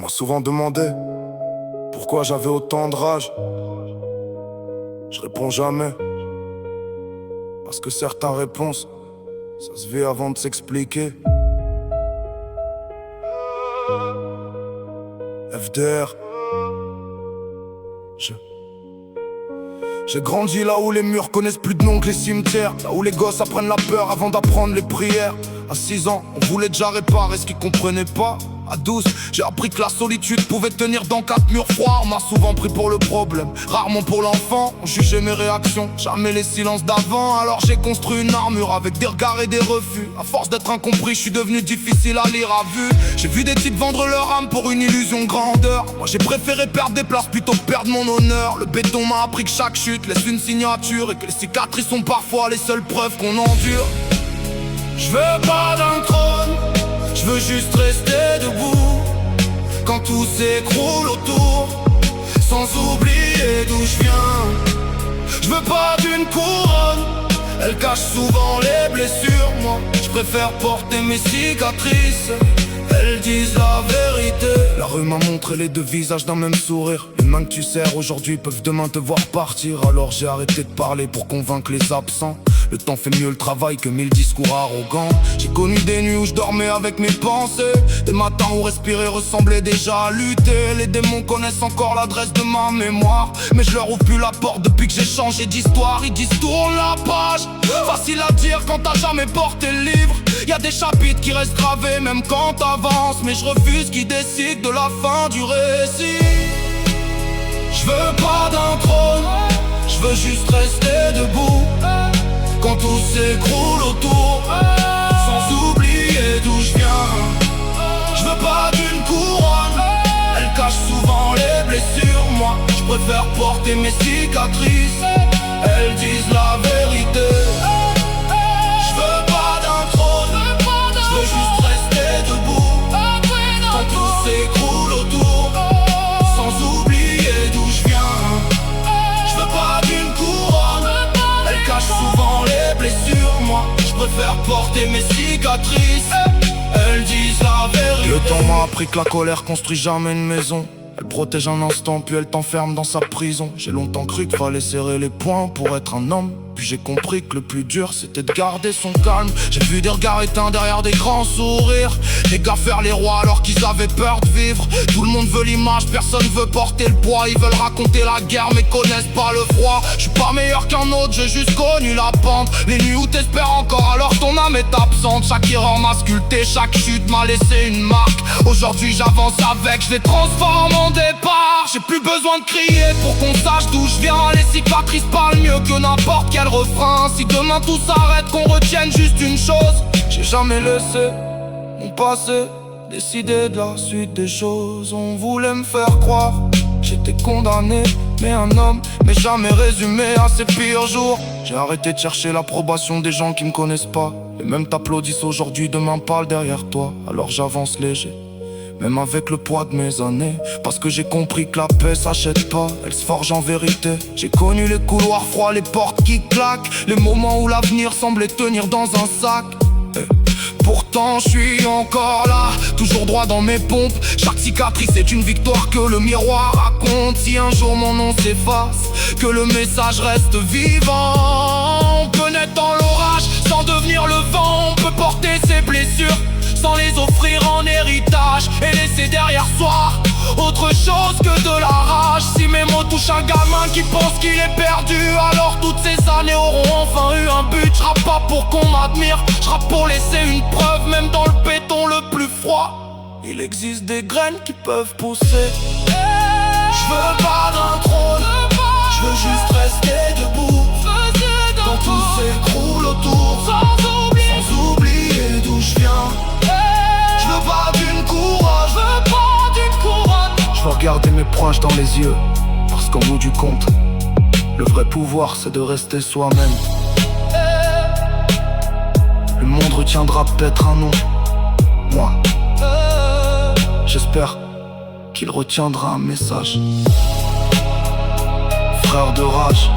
On m'a souvent demandé pourquoi j'avais autant de rage. Je réponds jamais, parce que certaines réponses, ça se vit avant de s'expliquer. FDR. J'ai grandi là où les murs connaissent plus de noms que les cimetières. Là où les gosses apprennent la peur avant d'apprendre les prières. À 6 ans, on voulait déjà réparer ce qu'ils comprenaient pas. À 12, j'ai appris que la solitude pouvait tenir dans 4 murs froids. On m'a souvent pris pour le problème, rarement pour l'enfant. On jugeait mes réactions, jamais les silences d'avant. Alors j'ai construit une armure avec des regards et des refus. À force d'être incompris, je suis devenu difficile à lire à vue. J'ai vu des types vendre leur âme pour une illusion grandeur. Moi j'ai préféré perdre des places plutôt que perdre mon honneur. Le béton m'a appris que chaque chute laisse une signature, et que les cicatrices sont parfois les seules preuves qu'on endure. Je veux pas d'un trône, je veux juste rester debout quand tout s'écroule autour, sans oublier d'où je viens. Je veux pas d'une couronne, elle cache souvent les blessures. Moi, je préfère porter mes cicatrices, elles disent la vérité. La rue m'a montré les deux visages d'un même sourire. Les mains que tu serres aujourd'hui peuvent demain te voir partir. Alors j'ai arrêté de parler pour convaincre les absents. Le temps fait mieux le travail que 1000 discours arrogants. J'ai connu des nuits où je dormais avec mes pensées, des matins où respirer ressemblait déjà à lutter. Les démons connaissent encore l'adresse de ma mémoire, mais je leur ouvre plus la porte depuis que j'ai changé d'histoire. Ils disent tourne la page, facile à dire quand t'as jamais porté le livre. Y'a des chapitres qui restent gravés même quand t'avances, mais je refuse qu'ils décident de la fin du récit. Je veux pas d'un trône, je veux juste rester debout quand tout s'écroule autour, sans oublier d'où je viens. Je veux pas d'une couronne, elle cache souvent les blessures. Moi, je préfère porter mes cicatrices, elles disent la vérité. Je veux pas d'un trône, je veux juste rester debout quand tout s'écroule autour, sans oublier d'où je viens. Je veux pas d'une couronne, elle cache souvent les blessures. Moi, je préfère porter mes cicatrices, elles disent la vérité. Le temps m'a appris que la colère construit jamais une maison. Elle protège un instant puis elle t'enferme dans sa prison. J'ai longtemps cru qu'il fallait serrer les poings pour être un homme, puis j'ai compris que le plus dur c'était de garder son calme. J'ai vu des regards éteints derrière des grands sourires, des gars faire les rois alors qu'ils avaient peur de vivre. Tout le monde veut l'image, personne veut porter le poids. Ils veulent raconter la guerre mais connaissent pas le froid. Je suis pas meilleur qu'un autre, j'ai juste connu la pente. Les nuits où t'espères encore alors ton âme est absente. Chaque erreur m'a sculpté, chaque chute m'a laissé une marque. Aujourd'hui j'avance avec, je les transforme en départ. J'ai plus besoin de crier pour qu'on sache d'où je viens. Les cicatrices parlent mieux que n'importe quel refrain. Si demain tout s'arrête, qu'on retienne juste une chose: j'ai jamais laissé mon passé décider de la suite des choses. On voulait me faire croire j'étais condamné, mais un homme, mais jamais résumé à ses pires jours. J'ai arrêté de chercher l'approbation des gens qui me connaissent pas. Les mêmes t'applaudissent aujourd'hui, demain parlent derrière toi. Alors j'avance léger, même avec le poids de mes années, parce que j'ai compris que la paix s'achète pas, elle se forge en vérité. J'ai connu les couloirs froids, les portes qui claquent, les moments où l'avenir semblait tenir dans un sac. Pourtant je suis encore là, toujours droit dans mes pompes. Chaque cicatrice est une victoire que le miroir raconte. Si un jour mon nom s'efface, que le message reste vivant. On peut naître dans l'orage sans devenir le vent. On peut porter ses blessures sans les offrir en héritage, et laisser derrière soi autre chose que de la rage. Si mes mots touchent un gamin qui pense qu'il est perdu, alors toutes ces années auront enfin eu un but. Je rappe pas pour qu'on m'admire, je rappe pour laisser une preuve. Même dans le béton le plus froid, il existe des graines qui peuvent pousser. Je veux pas d'un trône, je veux juste rester debout quand tout s'écroule autour, sans oublier d'où je viens. Je veux pas d'une couronne, je veux pas d'une couronne. Je veux regarder mes proches dans les yeux, parce qu'au bout du compte, le vrai pouvoir c'est de rester soi-même. Le monde retiendra peut-être un nom, moi j'espère qu'il retiendra un message. Frère de rage,